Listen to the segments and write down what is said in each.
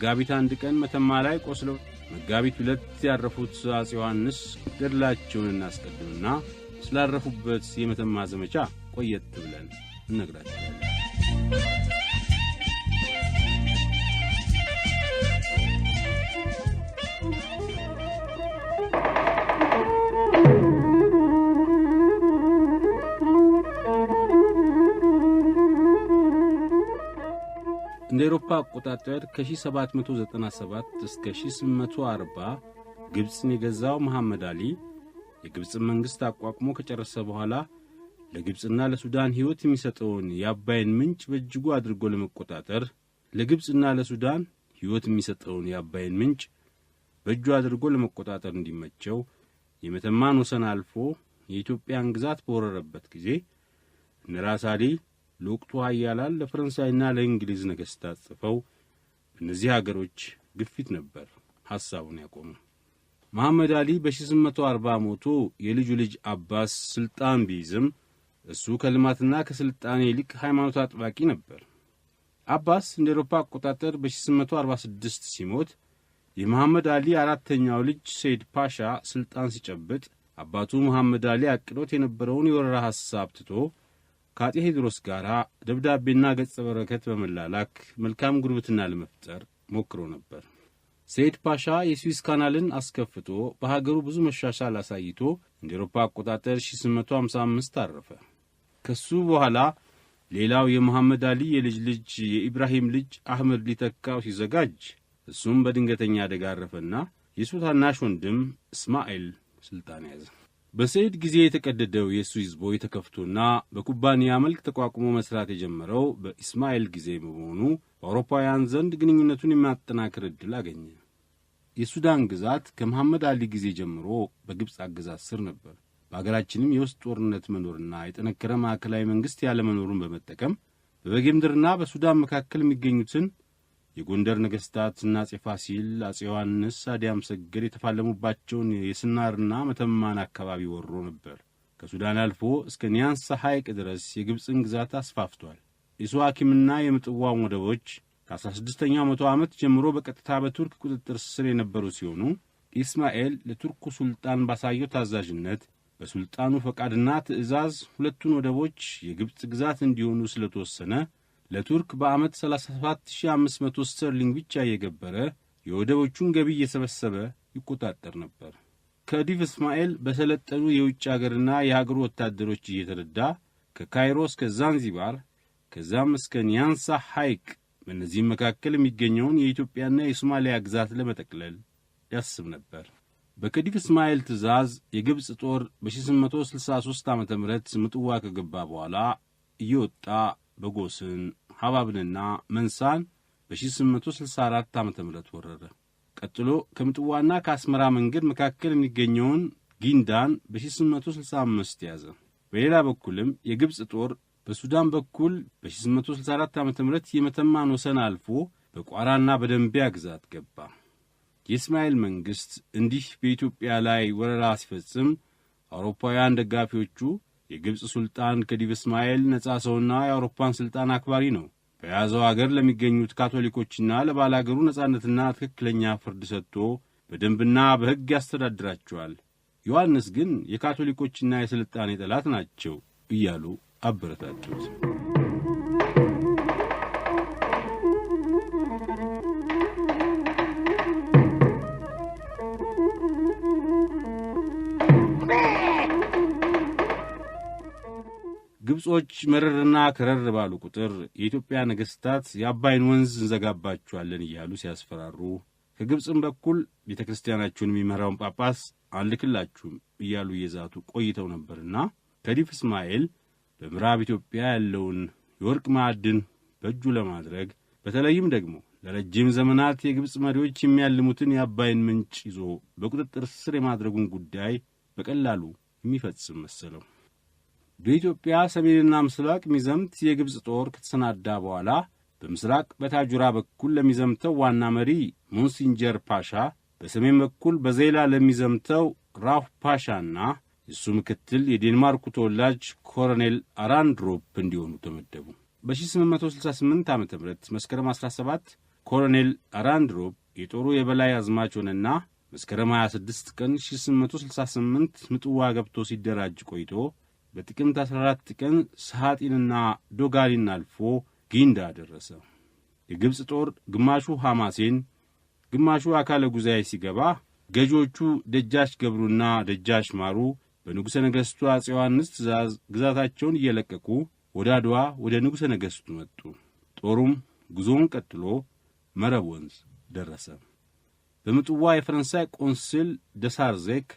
መጋቢት 1 ቀን መተማ ላይ ቆስለው መጋቢት 2 ያረፉት አፄ ዮሐንስ ገድላቸውን እናስቀድምና ስላረፉበት የመተማ ዘመቻ ቆየት ብለን እንነግራችኋለን። እንደ አውሮፓ አቆጣጠር ከ1797 እስከ 1840 ግብጽን የገዛው መሐመድ አሊ የግብጽን መንግሥት አቋቁሞ ከጨረሰ በኋላ ለግብጽና ለሱዳን ሕይወት የሚሰጠውን የአባይን ምንጭ በእጅጉ አድርጎ ለመቆጣጠር ለግብጽና ለሱዳን ሕይወት የሚሰጠውን የአባይን ምንጭ በእጁ አድርጎ ለመቆጣጠር እንዲመቸው የመተማን ወሰን አልፎ የኢትዮጵያን ግዛት በወረረበት ጊዜ ራስ አሊ ለወቅቱ ኃያላን ለፈረንሳይና ለእንግሊዝ ነገሥታት ጽፈው በእነዚህ አገሮች ግፊት ነበር ሐሳቡን ያቆመው። መሐመድ አሊ በ1840 ሞቶ የልጁ ልጅ አባስ ስልጣን ቢይዝም እሱ ከልማትና ከስልጣኔ ይልቅ ሃይማኖት አጥባቂ ነበር። አባስ እንደ አውሮፓ አቆጣጠር በ1846 ሲሞት የመሐመድ አሊ አራተኛው ልጅ ሰይድ ፓሻ ስልጣን ሲጨብጥ አባቱ መሐመድ አሊ አቅዶት የነበረውን የወረራ ሐሳብ ትቶ ከአጤ ቴዎድሮስ ጋር ደብዳቤና ገጸ በረከት በመላላክ መልካም ጉርብትና ለመፍጠር ሞክሮ ነበር። ሰይድ ፓሻ የስዊስ ካናልን አስከፍቶ በሀገሩ ብዙ መሻሻል አሳይቶ እንደ አውሮፓ አቆጣጠር 1855 አረፈ። ከሱ በኋላ ሌላው የመሐመድ አሊ የልጅ ልጅ የኢብራሂም ልጅ አህመድ ሊተካው ሲዘጋጅ እሱም በድንገተኛ አደጋ አረፈና የሱ ታናሽ ወንድም እስማኤል ስልጣን ያዘ። በሰይድ ጊዜ የተቀደደው የስዊስ ቦይ ተከፍቶና በኩባንያ መልክ ተቋቁሞ መስራት የጀመረው በእስማኤል ጊዜ በመሆኑ በአውሮፓውያን ዘንድ ግንኙነቱን የሚያጠናክር ዕድል አገኘ። የሱዳን ግዛት ከመሐመድ አሊ ጊዜ ጀምሮ በግብጽ አገዛዝ ስር ነበር። በአገራችንም የውስጥ ጦርነት መኖርና የጠነከረ ማዕከላዊ መንግሥት ያለመኖሩን በመጠቀም በበጌምድርና በሱዳን መካከል የሚገኙትን የጎንደር ነገሥታት አፄ ፋሲል፣ አፄ ዮሐንስ፣ አዲያም ሰገድ የተፋለሙባቸውን የስናርና መተማን አካባቢ ወሮ ነበር። ከሱዳን አልፎ እስከ ኒያንሳ ሐይቅ ድረስ የግብጽን ግዛት አስፋፍቷል። የሱዋኪምና የምጽዋ ወደቦች ከ16ኛው መቶ ዓመት ጀምሮ በቀጥታ በቱርክ ቁጥጥር ስር የነበሩ ሲሆኑ ኢስማኤል ለቱርኩ ሱልጣን ባሳየው ታዛዥነት በሱልጣኑ ፈቃድና ትእዛዝ ሁለቱን ወደቦች የግብጽ ግዛት እንዲሆኑ ስለተወሰነ ለቱርክ በዓመት 37500 ስተርሊንግ ብቻ እየገበረ የወደቦቹን ገቢ እየሰበሰበ ይቆጣጠር ነበር። ከዲፍ እስማኤል በሰለጠኑ የውጭ አገርና የሀገሩ ወታደሮች እየተረዳ ከካይሮ እስከ ዛንዚባር ከዛም እስከ ኒያንሳ ሐይቅ በእነዚህም መካከል የሚገኘውን የኢትዮጵያና የሶማሊያ ግዛት ለመጠቅለል ያስብ ነበር። በከዲፍ እስማኤል ትእዛዝ የግብጽ ጦር በ1863 ዓ.ም ምጥዋ ከገባ በኋላ እየወጣ በጎስን ሐባብንና መንሳን በ1864 ዓ.ም ወረረ። ቀጥሎ ከምጥዋና ከአስመራ መንገድ መካከል የሚገኘውን ጊንዳን በ1865 ያዘ። በሌላ በኩልም የግብጽ ጦር በሱዳን በኩል በ1864 ዓ.ም የመተማን ወሰን አልፎ በቋራና በደንቢያ ግዛት ገባ። የእስማኤል መንግሥት እንዲህ በኢትዮጵያ ላይ ወረራ ሲፈጽም አውሮፓውያን ደጋፊዎቹ የግብጽ ሱልጣን ከዲፍ እስማኤል ነጻ ሰውና የአውሮፓን ሥልጣን አክባሪ ነው፣ በያዘው አገር ለሚገኙት ካቶሊኮችና ለባላገሩ ነጻነትና ትክክለኛ ፍርድ ሰጥቶ በደንብና በሕግ ያስተዳድራቸዋል፣ ዮሐንስ ግን የካቶሊኮችና የሥልጣኔ ጠላት ናቸው እያሉ አበረታቱት። ግብጾች መረርና ከረር ባሉ ቁጥር የኢትዮጵያ ነገሥታት የአባይን ወንዝ እንዘጋባቸዋለን እያሉ ሲያስፈራሩ፣ ከግብጽም በኩል ቤተ ክርስቲያናቸውን የሚመራውን ጳጳስ አንልክላችሁም እያሉ እየዛቱ ቆይተው ነበርና ከዲፍ እስማኤል በምዕራብ ኢትዮጵያ ያለውን የወርቅ ማዕድን በእጁ ለማድረግ በተለይም ደግሞ ለረጅም ዘመናት የግብጽ መሪዎች የሚያልሙትን የአባይን ምንጭ ይዞ በቁጥጥር ስር የማድረጉን ጉዳይ በቀላሉ የሚፈጽም መሰለው። በኢትዮጵያ ሰሜንና ምስራቅ የሚዘምት የግብጽ ጦር ከተሰናዳ በኋላ በምስራቅ በታጁራ በኩል ለሚዘምተው ዋና መሪ ሞንሲንጀር ፓሻ፣ በሰሜን በኩል በዜላ ለሚዘምተው ራፍ ፓሻና የሱ ምክትል የዴንማርኩ ተወላጅ ኮሎኔል አራንድሮፕ እንዲሆኑ ተመደቡ። በ1868 ዓ.ም መስከረም 17 ኮሎኔል አራንድሮፕ የጦሩ የበላይ አዝማች ሆነና መስከረም 26 ቀን 1868 ምጽዋ ገብቶ ሲደራጅ ቆይቶ በጥቅምት 14 ቀን ሰሃጢንና ዶጋሊን አልፎ ጊንዳ ደረሰ። የግብጽ ጦር ግማሹ ሐማሴን ግማሹ አካለ ጉዛይ ሲገባ ገዢዎቹ ደጃች ገብሩና ደጃች ማሩ በንጉሠ ነገሥቱ አፄ ዮሐንስ ትእዛዝ ግዛታቸውን እየለቀቁ ወደ አድዋ ወደ ንጉሠ ነገሥቱ መጡ። ጦሩም ጉዞውን ቀጥሎ መረብ ወንዝ ደረሰ። በምጽዋ የፈረንሳይ ቆንስል ደሳርዜክ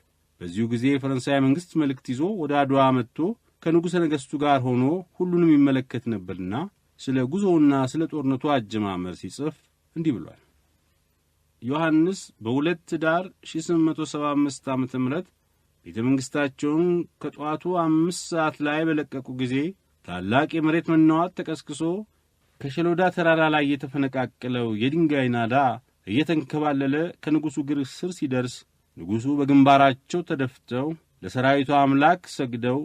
በዚሁ ጊዜ የፈረንሳይ መንግሥት መልእክት ይዞ ወደ አድዋ መጥቶ ከንጉሠ ነገሥቱ ጋር ሆኖ ሁሉንም ይመለከት ነበርና ስለ ጉዞውና ስለ ጦርነቱ አጀማመር ሲጽፍ እንዲህ ብሏል። ዮሐንስ በ2 ዳር 1875 ዓመተ ምህረት ቤተ መንግሥታቸውን ከጠዋቱ 5 ሰዓት ላይ በለቀቁ ጊዜ ታላቅ የመሬት መናወጥ ተቀስቅሶ ከሸሎዳ ተራራ ላይ የተፈነቃቀለው የድንጋይ ናዳ እየተንከባለለ ከንጉሡ እግር ስር ሲደርስ ንጉሡ በግንባራቸው ተደፍተው ለሰራዊቱ አምላክ ሰግደው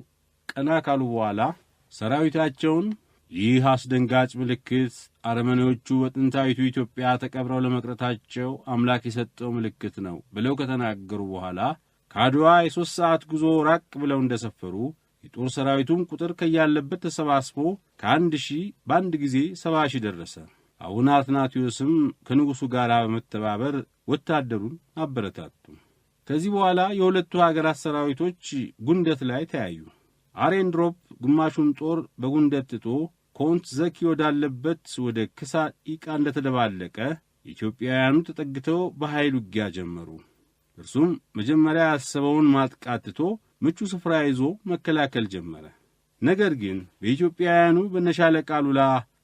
ቀና ካሉ በኋላ ሰራዊታቸውን ይህ አስደንጋጭ ምልክት አረመኔዎቹ በጥንታዊቱ ኢትዮጵያ ተቀብረው ለመቅረታቸው አምላክ የሰጠው ምልክት ነው ብለው ከተናገሩ በኋላ ከአድዋ የ3 ሰዓት ጉዞ ራቅ ብለው እንደሰፈሩ የጦር ሰራዊቱም ቁጥር ከያለበት ተሰባስቦ ከ1000 በአንድ ጊዜ 70,000 ደረሰ። አቡነ አትናቴዎስም ከንጉሡ ጋር በመተባበር ወታደሩን አበረታቱ። ከዚህ በኋላ የሁለቱ ሀገራት ሰራዊቶች ጉንደት ላይ ተያዩ። አሬንድሮፕ ግማሹን ጦር በጉንደት ትቶ ኮንት ዘኪ ወዳለበት ወደ ክሳ ኢቃ እንደተደባለቀ ኢትዮጵያውያኑ ተጠግተው በኃይል ውጊያ ጀመሩ። እርሱም መጀመሪያ ያሰበውን ማጥቃት ትቶ ምቹ ስፍራ ይዞ መከላከል ጀመረ። ነገር ግን በኢትዮጵያውያኑ በነሻለቃ ሉላ፣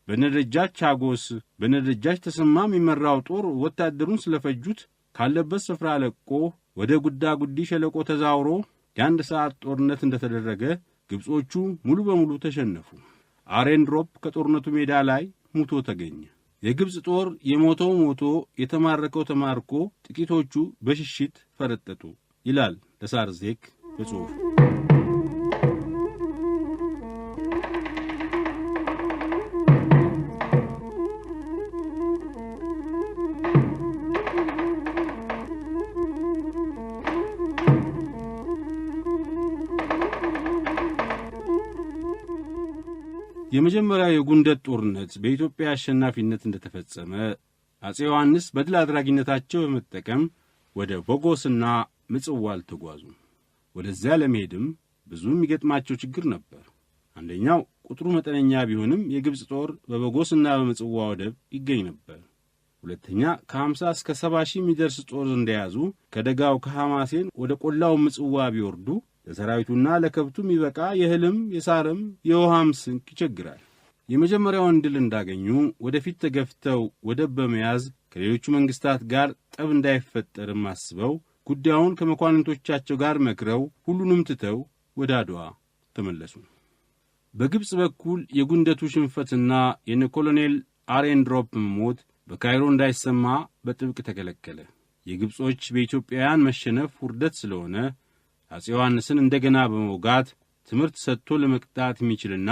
በነደጃች አጎስ፣ በነደጃች ተሰማ የሚመራው ጦር ወታደሩን ስለፈጁት ካለበት ስፍራ ለቆ ወደ ጉዳ ጉዲ ሸለቆ ተዛውሮ የ1 ሰዓት ጦርነት እንደተደረገ ግብጾቹ ሙሉ በሙሉ ተሸነፉ። አሬንድሮፕ ከጦርነቱ ሜዳ ላይ ሙቶ ተገኘ። የግብጽ ጦር የሞተው ሞቶ የተማረከው ተማርኮ ጥቂቶቹ በሽሽት ፈረጠጡ ይላል ደሳርዜክ በጽሑፍ። የመጀመሪያው የጉንደት ጦርነት በኢትዮጵያ አሸናፊነት እንደተፈጸመ አፄ ዮሐንስ በድል አድራጊነታቸው በመጠቀም ወደ ቦጎስና ምጽዋ አልተጓዙ። ወደዚያ ለመሄድም ብዙ የሚገጥማቸው ችግር ነበር። አንደኛው ቁጥሩ መጠነኛ ቢሆንም የግብጽ ጦር በቦጎስና በምጽዋ ወደብ ይገኝ ነበር። ሁለተኛ ከ50 እስከ 70 ሺህ የሚደርስ ጦር እንደያዙ ከደጋው ከሐማሴን ወደ ቆላው ምጽዋ ቢወርዱ ለሰራዊቱና ለከብቱ የሚበቃ የእህልም የሳርም የውሃም ስንቅ ይቸግራል። የመጀመሪያውን ድል እንዳገኙ ወደፊት ተገፍተው ወደብ በመያዝ ከሌሎቹ መንግስታት ጋር ጠብ እንዳይፈጠርም አስበው ጉዳዩን ከመኳንንቶቻቸው ጋር መክረው ሁሉንም ትተው ወደ አድዋ ተመለሱ። በግብጽ በኩል የጉንደቱ ሽንፈትና የነ ኮሎኔል አሬንድሮፕ ሞት በካይሮ እንዳይሰማ በጥብቅ ተከለከለ። የግብጾች በኢትዮጵያውያን መሸነፍ ውርደት ስለሆነ አፄ ዮሐንስን እንደገና በመውጋት ትምህርት ሰጥቶ ለመቅጣት የሚችልና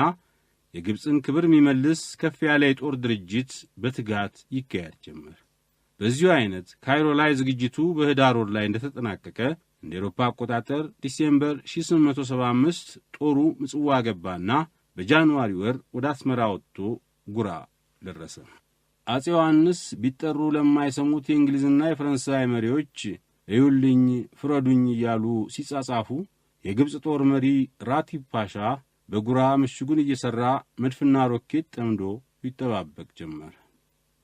የግብጽን ክብር የሚመልስ ከፍ ያለ የጦር ድርጅት በትጋት ይካሄድ ጀመር። በዚሁ አይነት ካይሮ ላይ ዝግጅቱ በህዳር ወር ላይ እንደተጠናቀቀ እንደ አውሮፓ አቆጣጠር ዲሴምበር 1875 ጦሩ ምጽዋ ገባና በጃንዋሪ ወር ወደ አስመራ ወጥቶ ጉራ ደረሰ። አፄ ዮሐንስ ቢጠሩ ለማይሰሙት የእንግሊዝና የፈረንሳይ መሪዎች እዩልኝ ፍረዱኝ እያሉ ሲጻጻፉ የግብጽ ጦር መሪ ራቲብ ፓሻ በጉራ ምሽጉን እየሠራ መድፍና ሮኬት ጠምዶ ይጠባበቅ ጀመር።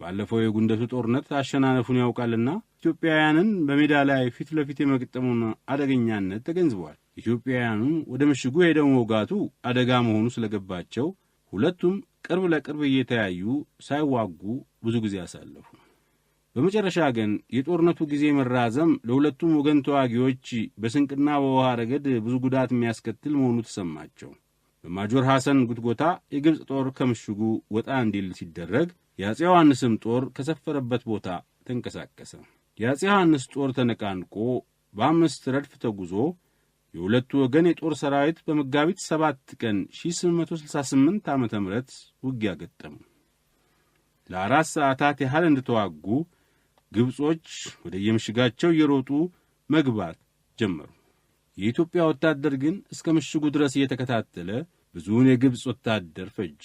ባለፈው የጉንደቱ ጦርነት አሸናነፉን ያውቃልና ኢትዮጵያውያንን በሜዳ ላይ ፊት ለፊት የመግጠሙን አደገኛነት ተገንዝበዋል። ኢትዮጵያውያኑም ወደ ምሽጉ ሄደው መውጋቱ አደጋ መሆኑ ስለገባቸው ሁለቱም ቅርብ ለቅርብ እየተያዩ ሳይዋጉ ብዙ ጊዜ አሳለፉ። በመጨረሻ ግን የጦርነቱ ጊዜ መራዘም ለሁለቱም ወገን ተዋጊዎች በስንቅና በውሃ ረገድ ብዙ ጉዳት የሚያስከትል መሆኑ ተሰማቸው። በማጆር ሐሰን ጉትጎታ የግብጽ ጦር ከምሽጉ ወጣ እንዲል ሲደረግ የአፄ ዮሐንስም ጦር ከሰፈረበት ቦታ ተንቀሳቀሰ። የአፄ ዮሐንስ ጦር ተነቃንቆ በ5 ረድፍ ተጉዞ የሁለቱ ወገን የጦር ሰራዊት በመጋቢት 7 ቀን 1868 ዓ.ም ውጊያ ገጠሙ። ለ4 ሰዓታት ያህል እንደተዋጉ ግብጾች ወደ የምሽጋቸው እየሮጡ መግባት ጀመሩ። የኢትዮጵያ ወታደር ግን እስከ ምሽጉ ድረስ እየተከታተለ ብዙውን የግብጽ ወታደር ፈጀ።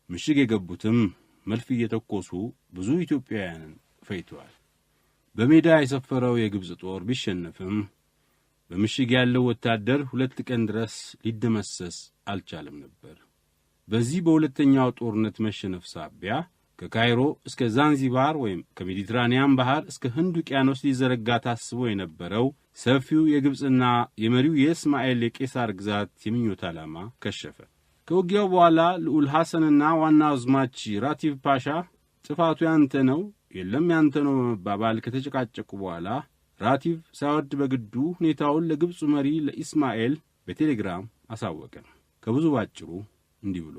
ምሽግ የገቡትም መልፍ እየተኮሱ ብዙ ኢትዮጵያውያንን ፈጅተዋል። በሜዳ የሰፈረው የግብጽ ጦር ቢሸነፍም በምሽግ ያለው ወታደር 2 ቀን ድረስ ሊደመሰስ አልቻለም ነበር። በዚህ በሁለተኛው ጦርነት መሸነፍ ሳቢያ ከካይሮ እስከ ዛንዚባር ወይም ከሜዲትራኒያን ባህር እስከ ህንድ ውቅያኖስ ሊዘረጋ ታስቦ የነበረው ሰፊው የግብጽና የመሪው የእስማኤል የቄሳር ግዛት የምኞት ዓላማ ከሸፈ። ከውጊያው በኋላ ልዑል ሐሰንና ዋና አዝማች ራቲቭ ፓሻ ጥፋቱ ያንተ ነው፣ የለም ያንተ ነው በመባባል ከተጨቃጨቁ በኋላ ራቲቭ ሳይወድ በግዱ ሁኔታውን ለግብጹ መሪ ለኢስማኤል በቴሌግራም አሳወቀ። ከብዙ ባጭሩ እንዲህ ብሎ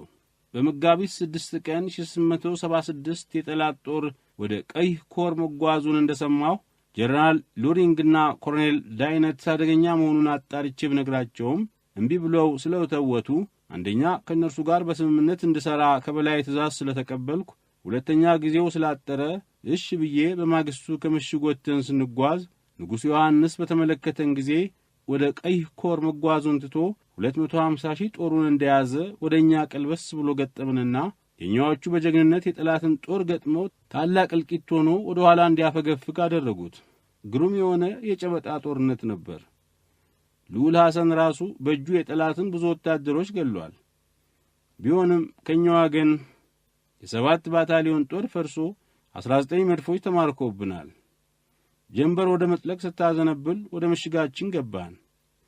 በመጋቢት 6 ቀን 1876 የጠላት ጦር ወደ ቀይ ኮር መጓዙን እንደሰማሁ ጀነራል ሎሪንግና ኮሎኔል ዳይነት አደገኛ መሆኑን አጣርቼ ብነግራቸውም እምቢ ብለው ስለተወቱ አንደኛ ከእነርሱ ጋር በስምምነት እንድሠራ ከበላይ ትእዛዝ ስለተቀበልኩ፣ ሁለተኛ ጊዜው ስላጠረ እሺ ብዬ በማግስቱ ከምሽግ ወጥተን ስንጓዝ ንጉሡ ዮሐንስ በተመለከተን ጊዜ ወደ ቀይ ኮር መጓዙን ትቶ 250,000 ጦሩን እንደያዘ ወደ እኛ ቀልበስ ብሎ ገጠምንና የኛዎቹ በጀግንነት የጠላትን ጦር ገጥመው ታላቅ እልቂት ሆኖ ወደ ኋላ እንዲያፈገፍግ አደረጉት። ግሩም የሆነ የጨበጣ ጦርነት ነበር። ልዑል ሐሰን ራሱ በእጁ የጠላትን ብዙ ወታደሮች ገሏል። ቢሆንም ከኛ ወገን የ7 ባታሊዮን ጦር ፈርሶ 19 መድፎች ተማርኮብናል። ጀንበር ወደ መጥለቅ ስታዘነብል ወደ ምሽጋችን ገባን።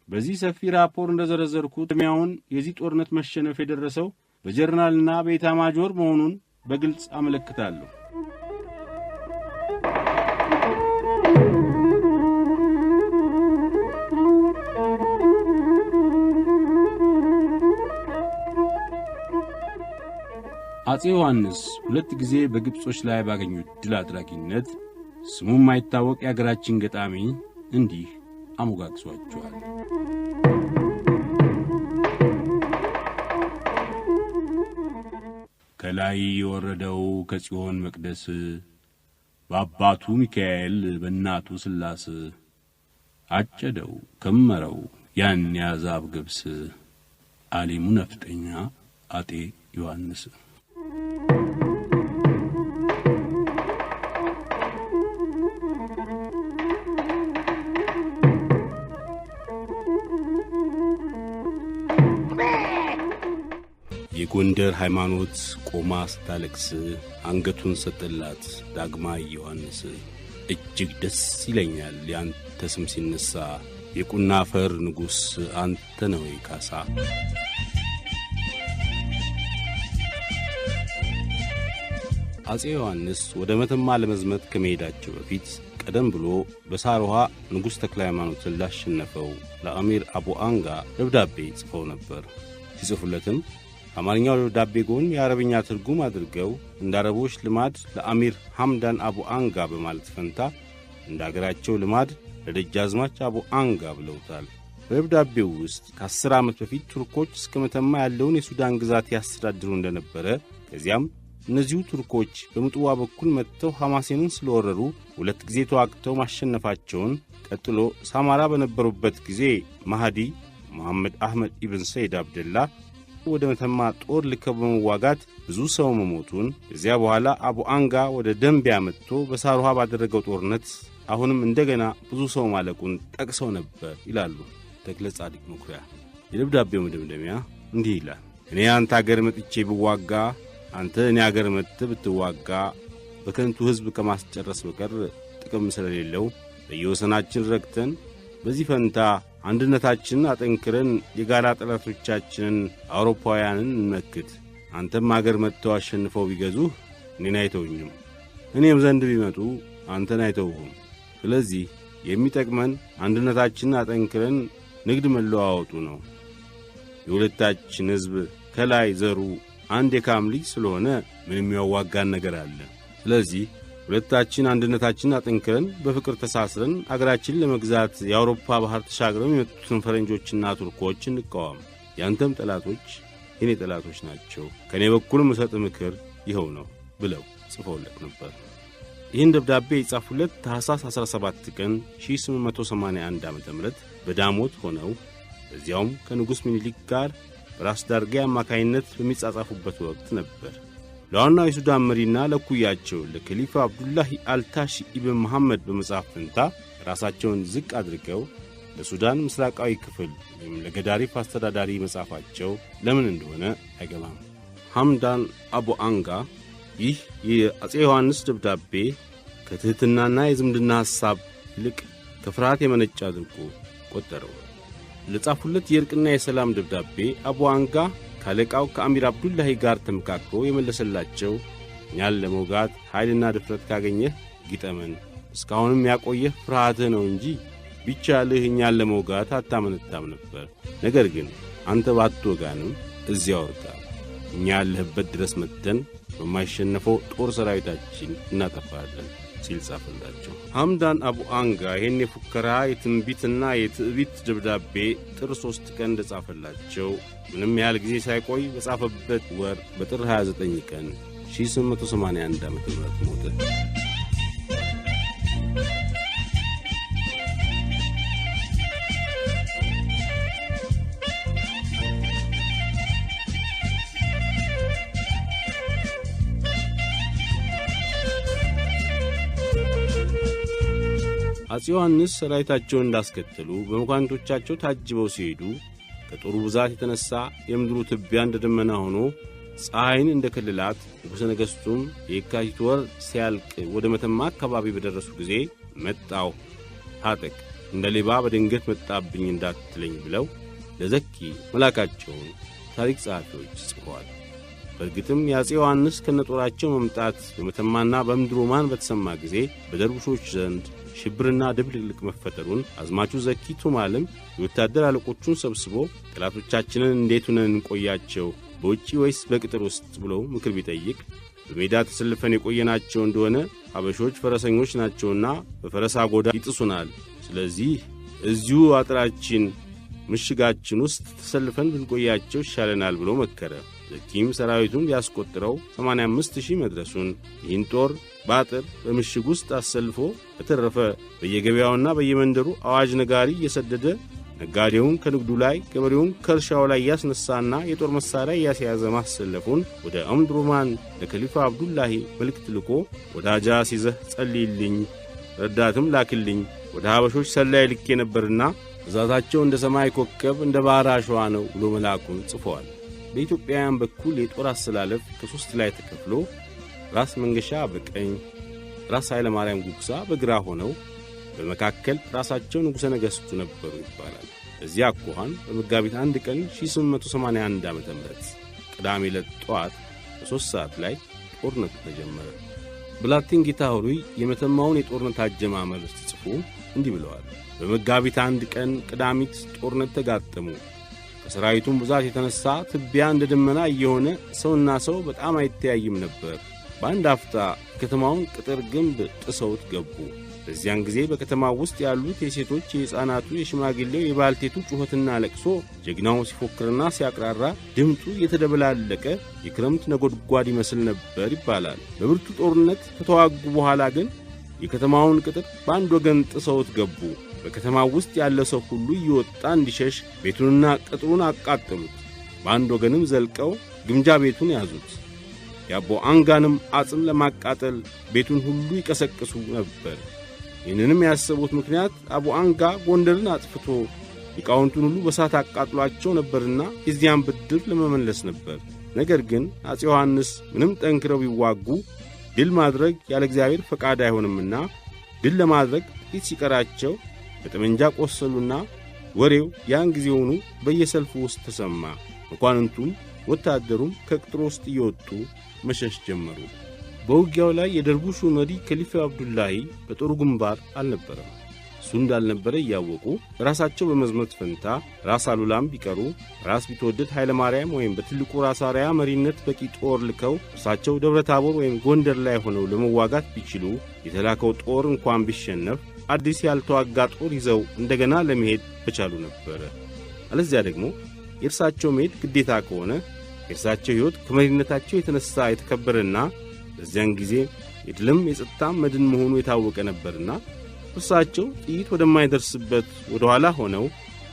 በዚህ ሰፊ ራፖር እንደዘረዘርኩት ቅድሚያውን የዚህ ጦርነት መሸነፍ የደረሰው በጀነራልና በኢታማጆር መሆኑን በግልጽ አመለክታለሁ። አጼ ዮሐንስ 2 ጊዜ በግብጾች ላይ ባገኙት ድል አድራጊነት ስሙ የማይታወቅ የአገራችን ገጣሚ እንዲህ አሞጋግሷቸዋል። ከላይ የወረደው ከጽዮን መቅደስ በአባቱ ሚካኤል በእናቱ ስላስ አጨደው ከመረው ያን ያዛብ ገብስ አሊሙ ነፍጠኛ አጤ ዮሐንስ። የጎንደር ሃይማኖት ቆማ ስታለቅስ አንገቱን ሰጠላት ዳግማዊ ዮሐንስ። እጅግ ደስ ይለኛል ያንተ ስም ሲነሳ የቁና አፈር ንጉሥ አንተ ነው ካሳ። አጼ ዮሐንስ ወደ መተማ ለመዝመት ከመሄዳቸው በፊት ቀደም ብሎ በሳሮሃ ንጉሥ ተክለ ሃይማኖትን ላሸነፈው ለአሚር አቡ አንጋ ደብዳቤ ጽፈው ነበር። ሲጽፉለትም አማርኛው ደብዳቤ ጎን የአረብኛ ትርጉም አድርገው እንደ አረቦች ልማድ ለአሚር ሐምዳን አቡ አንጋ በማለት ፈንታ እንደ አገራቸው ልማድ ለደጃዝማች አቡ አንጋ ብለውታል። በደብዳቤው ውስጥ ከ10 ዓመት በፊት ቱርኮች እስከ መተማ ያለውን የሱዳን ግዛት ያስተዳድሩ እንደነበረ፣ ከዚያም እነዚሁ ቱርኮች በምጽዋ በኩል መጥተው ሐማሴንን ስለወረሩ 2 ጊዜ ተዋግተው ማሸነፋቸውን፣ ቀጥሎ ሳማራ በነበሩበት ጊዜ ማህዲ መሐመድ አህመድ ኢብን ሰይድ አብደላ ወደ መተማ ጦር ልከው በመዋጋት ብዙ ሰው መሞቱን፣ ከዚያ በኋላ አቡ አንጋ ወደ ደንቢያ መጥቶ በሳሩሃ ባደረገው ጦርነት አሁንም እንደገና ብዙ ሰው ማለቁን ጠቅሰው ነበር ይላሉ ተክለ ጻድቅ መኩሪያ። የደብዳቤው መደምደሚያ እንዲህ ይላል። እኔ አንተ አገር መጥቼ ብዋጋ፣ አንተ እኔ አገር መጥተህ ብትዋጋ በከንቱ ሕዝብ ከማስጨረስ በቀር ጥቅም ስለሌለው በየወሰናችን ረግተን በዚህ ፈንታ አንድነታችንን አጠንክረን የጋራ ጠላቶቻችንን አውሮፓውያንን እንመክት። አንተም አገር መጥተው አሸንፈው ቢገዙህ እኔን አይተውኝም፣ እኔም ዘንድ ቢመጡ አንተን አይተውሁም። ስለዚህ የሚጠቅመን አንድነታችንን አጠንክረን ንግድ መለዋወጡ ነው። የሁለታችን ሕዝብ ከላይ ዘሩ አንድ የካም ልጅ ስለሆነ ምንም ያዋጋን ነገር አለ። ስለዚህ ሁለታችን አንድነታችንን አጠንክረን በፍቅር ተሳስረን አገራችንን ለመግዛት የአውሮፓ ባህር ተሻግረው የመጡትን ፈረንጆችና ቱርኮች እንቃወም። ያንተም ጠላቶች የኔ ጠላቶች ናቸው። ከኔ በኩል ምሰጥ ምክር ይኸው ነው። ብለው ጽፈውለት ነበር። ይህን ደብዳቤ የጻፉለት ታኅሳስ 17 ቀን 1881 ዓ.ም በዳሞት ሆነው በዚያውም ከንጉሥ ምኒልክ ጋር በራስ ዳርጌ አማካይነት በሚጻጻፉበት ወቅት ነበር። ለዋናው የሱዳን መሪና ለኩያቸው ለከሊፋ አብዱላሂ አልታሺ ኢብን መሐመድ በመጻፍ ፈንታ ራሳቸውን ዝቅ አድርገው ለሱዳን ምስራቃዊ ክፍል ወይም ለገዳሪፍ አስተዳዳሪ መጻፋቸው ለምን እንደሆነ አይገባም። ሐምዳን አቡ አንጋ ይህ የአፄ ዮሐንስ ደብዳቤ ከትሕትናና የዝምድና ሐሳብ ይልቅ ከፍርሃት የመነጨ አድርጎ ቈጠረው። ለጻፉለት የእርቅና የሰላም ደብዳቤ አቡ አንጋ ካለቃው ከአሚር አብዱላሂ ጋር ተመካክሮ የመለሰላቸው እኛን ለመውጋት ኃይልና ድፍረት ካገኘህ ግጠመን፣ እስካሁንም ያቆየህ ፍርሃትህ ነው እንጂ ቢቻልህ እኛን ለመውጋት አታመነታም ነበር። ነገር ግን አንተ ባትወጋንም እዚያው እርጋ፣ እኛ ያለህበት ድረስ መጥተን በማይሸነፈው ጦር ሰራዊታችን እናጠፋለን ሲል ጻፈላቸው። ሐምዳን አቡ አንጋ ይህን የፉከራ የትንቢትና የትዕቢት ደብዳቤ ጥር 3 ቀን እንደጻፈላቸው ምንም ያህል ጊዜ ሳይቆይ በጻፈበት ወር በጥር 29 ቀን 1881 ዓ.ም ሞተ። አፄ ዮሐንስ ሰራዊታቸውን እንዳስከተሉ በመኳንንቶቻቸው ታጅበው ሲሄዱ ከጦሩ ብዛት የተነሣ የምድሩ ትቢያ እንደ ደመና ሆኖ ፀሐይን እንደ ከልላት፣ ንጉሠ ነገሥቱም የካቲት ወር ሲያልቅ ወደ መተማ አካባቢ በደረሱ ጊዜ መጣው ታጠቅ፣ እንደ ሌባ በድንገት መጣብኝ እንዳትለኝ ብለው ለዘኪ መላካቸውን ታሪክ ጸሐፊዎች ጽፈዋል። በእርግጥም የአፄ ዮሐንስ ከነጦራቸው መምጣት በመተማና በምድሮማን በተሰማ ጊዜ በደርቡሾች ዘንድ ሽብርና ድብልቅልቅ መፈጠሩን አዝማቹ ዘኪ ቱማልም የወታደር አለቆቹን ሰብስቦ ጠላቶቻችንን እንዴት ሆነን እንቆያቸው፣ በውጪ ወይስ በቅጥር ውስጥ ብሎ ምክር ቢጠይቅ በሜዳ ተሰልፈን የቆየናቸው እንደሆነ ሀበሾች ፈረሰኞች ናቸውና በፈረስ አጎዳ ይጥሱናል። ስለዚህ እዚሁ አጥራችን ምሽጋችን ውስጥ ተሰልፈን ብንቆያቸው ይሻለናል ብሎ መከረ። ዘኪም ሰራዊቱን ሊያስቆጥረው 85,000 መድረሱን ይህን ጦር ባጥር በምሽግ ውስጥ አሰልፎ በተረፈ በየገበያውና በየመንደሩ አዋጅ ነጋሪ እየሰደደ ነጋዴውን ከንግዱ ላይ ገበሬውን ከእርሻው ላይ ያስነሳና የጦር መሳሪያ እያስያዘ ማሰለፉን ወደ አምድሮማን ለከሊፋ አብዱላሂ መልእክት ልኮ ወዳጃ ሲዘህ ጸልይልኝ፣ ረዳትም ላክልኝ፣ ወደ ሀበሾች ሰላይ ልኬ ነበርና ብዛታቸው እንደ ሰማይ ኮከብ እንደ ባሕር አሸዋ ነው ብሎ መላኩን ጽፈዋል። በኢትዮጵያውያን በኩል የጦር አሰላለፍ ከሦስት ላይ ተከፍሎ ራስ መንገሻ በቀኝ፣ ራስ ኃይለ ማርያም ጉግሳ በግራ ሆነው በመካከል ራሳቸው ንጉሠ ነገሥቱ ነበሩ ይባላል። እዚያ አኳኋን በመጋቢት 1 ቀን 1881 ዓ.ም ቅዳሜ ዕለት ጠዋት በ3 ሰዓት ላይ ጦርነቱ ተጀመረ። ብላቴን ጌታ ሆይ የመተማውን የጦርነት አጀማመር ሲጽፉ እንዲህ ብለዋል። በመጋቢት 1 ቀን ቅዳሚት ጦርነት ተጋጠሙ። ከሰራዊቱም ብዛት የተነሣ ትቢያ እንደ ደመና እየሆነ ሰውና ሰው በጣም አይተያይም ነበር። በአንድ አፍታ የከተማውን ቅጥር ግንብ ጥሰውት ገቡ። በዚያን ጊዜ በከተማው ውስጥ ያሉት የሴቶች፣ የሕፃናቱ፣ የሽማግሌው፣ የባልቴቱ ጩኸትና ለቅሶ ጀግናው ሲፎክርና ሲያቅራራ ድምጡ የተደበላለቀ የክረምት ነጎድጓድ ይመስል ነበር ይባላል። በብርቱ ጦርነት ከተዋጉ በኋላ ግን የከተማውን ቅጥር በአንድ ወገን ጥሰውት ገቡ። በከተማው ውስጥ ያለ ሰው ሁሉ እየወጣ እንዲሸሽ ቤቱንና ቅጥሩን አቃጠሉት። በአንድ ወገንም ዘልቀው ግምጃ ቤቱን ያዙት። የአቦ አንጋንም አጽም ለማቃጠል ቤቱን ሁሉ ይቀሰቅሱ ነበር። ይህንንም ያሰቡት ምክንያት አቡ አንጋ ጎንደርን አጥፍቶ ሊቃውንቱን ሁሉ በሳት አቃጥሏቸው ነበርና የዚያን ብድር ለመመለስ ነበር። ነገር ግን አፄ ዮሐንስ ምንም ጠንክረው ቢዋጉ ድል ማድረግ ያለ እግዚአብሔር ፈቃድ አይሆንምና ድል ለማድረግ ጥቂት ሲቀራቸው በጠመንጃ ቆሰሉና ወሬው ያን ጊዜውኑ በየሰልፉ ውስጥ ተሰማ። መኳንንቱም ወታደሩም ከቅጥሩ ውስጥ እየወጡ መሸሽ ጀመሩ። በውጊያው ላይ የደርቡሹ መሪ ከሊፋ አብዱላሂ በጦሩ ግንባር አልነበረም። እሱ እንዳልነበረ እያወቁ ራሳቸው በመዝመት ፈንታ ራስ አሉላም ቢቀሩ ራስ ቢትወደድ ኃይለ ማርያም ወይም በትልቁ ራስ አርያ መሪነት በቂ ጦር ልከው እርሳቸው ደብረ ታቦር ወይም ጎንደር ላይ ሆነው ለመዋጋት ቢችሉ የተላከው ጦር እንኳን ቢሸነፍ አዲስ ያልተዋጋ ጦር ይዘው እንደገና ለመሄድ በቻሉ ነበረ። አለዚያ ደግሞ የእርሳቸው መሄድ ግዴታ ከሆነ የእርሳቸው ሕይወት ከመሪነታቸው የተነሣ የተከበረና በዚያን ጊዜ የድልም የጸጥታ መድን መሆኑ የታወቀ ነበርና እርሳቸው ጥይት ወደማይደርስበት ወደ ኋላ ሆነው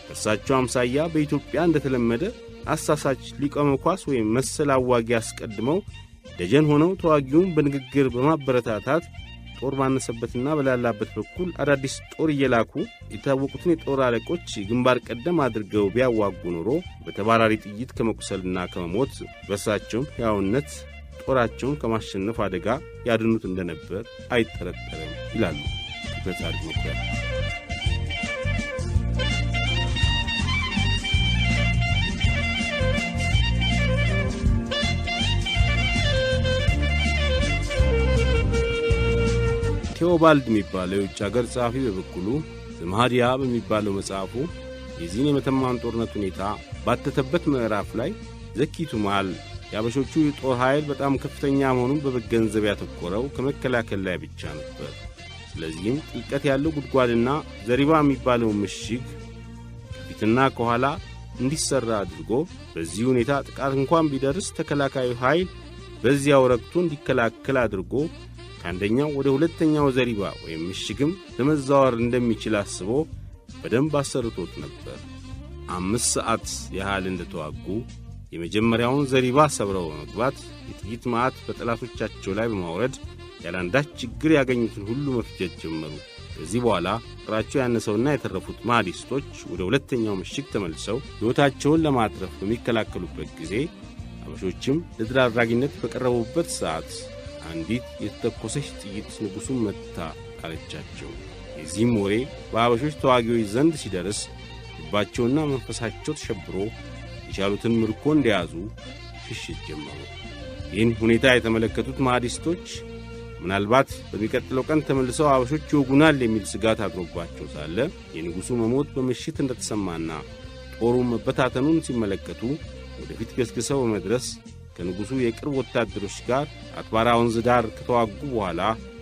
እርሳቸው አምሳያ በኢትዮጵያ እንደተለመደ አሳሳች ሊቀመ ኳስ ወይም መሰል አዋጊ አስቀድመው ደጀን ሆነው ተዋጊውን በንግግር በማበረታታት ጦር ባነሰበትና በላላበት በኩል አዳዲስ ጦር እየላኩ የታወቁትን የጦር አለቆች ግንባር ቀደም አድርገው ቢያዋጉ ኖሮ በተባራሪ ጥይት ከመቁሰልና ከመሞት በእርሳቸውም ሕያውነት ጦራቸውን ከማሸነፍ አደጋ ያድኑት እንደነበር አይጠረጠርም ይላሉ በጻድቅ መኩሪያ። ቴዎባልድ የሚባለው የውጭ አገር ጸሐፊ በበኩሉ ዘመሃዲያ በሚባለው መጽሐፉ የዚህን የመተማን ጦርነት ሁኔታ ባተተበት ምዕራፍ ላይ ዘኪቱ መሃል የአበሾቹ የጦር ኃይል በጣም ከፍተኛ መሆኑን በመገንዘብ ያተኮረው ከመከላከል ላይ ብቻ ነበር። ስለዚህም ጥልቀት ያለው ጉድጓድና ዘሪባ የሚባለው ምሽግ ከፊትና ከኋላ እንዲሠራ አድርጎ በዚህ ሁኔታ ጥቃት እንኳን ቢደርስ ተከላካዩ ኃይል በዚያው ረግቶ እንዲከላከል አድርጎ ከአንደኛው ወደ ሁለተኛው ዘሪባ ወይም ምሽግም ለመዛወር እንደሚችል አስቦ በደንብ አሰርቶት ነበር። 5 ሰዓት ያህል እንደተዋጉ የመጀመሪያውን ዘሪባ ሰብረው በመግባት የጥይት መዓት በጠላቶቻቸው ላይ በማውረድ ያላንዳች ችግር ያገኙትን ሁሉ መፍጀት ጀመሩ። ከዚህ በኋላ ቁጥራቸው ያነሰውና የተረፉት ማህዲስቶች ወደ ሁለተኛው ምሽግ ተመልሰው ሕይወታቸውን ለማትረፍ በሚከላከሉበት ጊዜ አበሾችም ለድል አድራጊነት በቀረቡበት ሰዓት አንዲት የተተኮሰች ጥይት ንጉሡን መታ አለቻቸው። የዚህም ወሬ በአበሾች ተዋጊዎች ዘንድ ሲደርስ ልባቸውና መንፈሳቸው ተሸብሮ የቻሉትን ምርኮ እንደያዙ ሽሽት ጀመሩ። ይህን ሁኔታ የተመለከቱት ማህዲስቶች ምናልባት በሚቀጥለው ቀን ተመልሰው አበሾች ይወጉናል የሚል ስጋት አድሮባቸው ሳለ የንጉሡ መሞት በምሽት እንደተሰማና ጦሩ መበታተኑን ሲመለከቱ ወደፊት ገስግሰው በመድረስ ከንጉሡ የቅርብ ወታደሮች ጋር አትባራ ወንዝ ዳር ከተዋጉ በኋላ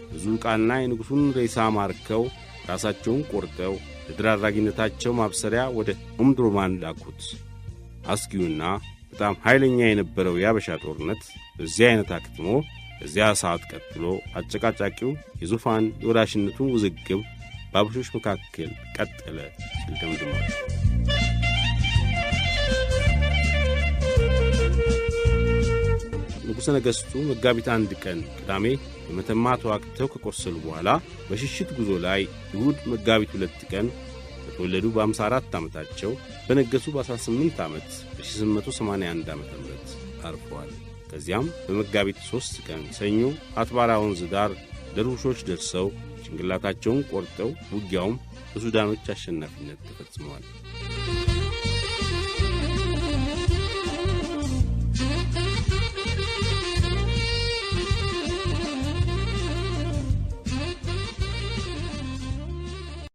ብዙ ዕቃና የንጉሡን ሬሳ ማርከው ራሳቸውን ቆርጠው ለድል አድራጊነታቸው ማብሰሪያ ወደ ኦምዱርማን ላኩት። አስጊውና በጣም ኃይለኛ የነበረው የአበሻ ጦርነት በዚህ አይነት አክትሞ ከዚያ ሰዓት ቀጥሎ አጨቃጫቂው የዙፋን የወራሽነቱን ውዝግብ በአበሾች መካከል ቀጠለ ሲል ደምድሟል። ንጉሠ ነገሥቱ መጋቢት 1 ቀን ቅዳሜ በመተማ ተዋግተው ከቆሰሉ በኋላ በሽሽት ጉዞ ላይ እሁድ መጋቢት 2 ቀን በተወለዱ በ54 ዓመታቸው በነገሱ በ18 ዓመት በ1881 ዓ.ም አርፈዋል። ከዚያም በመጋቢት 3 ቀን ሰኞ አትባራ ወንዝ ዳር ደርቡሾች ደርሰው ጭንቅላታቸውን ቆርጠው ውጊያውም በሱዳኖች አሸናፊነት ተፈጽመዋል።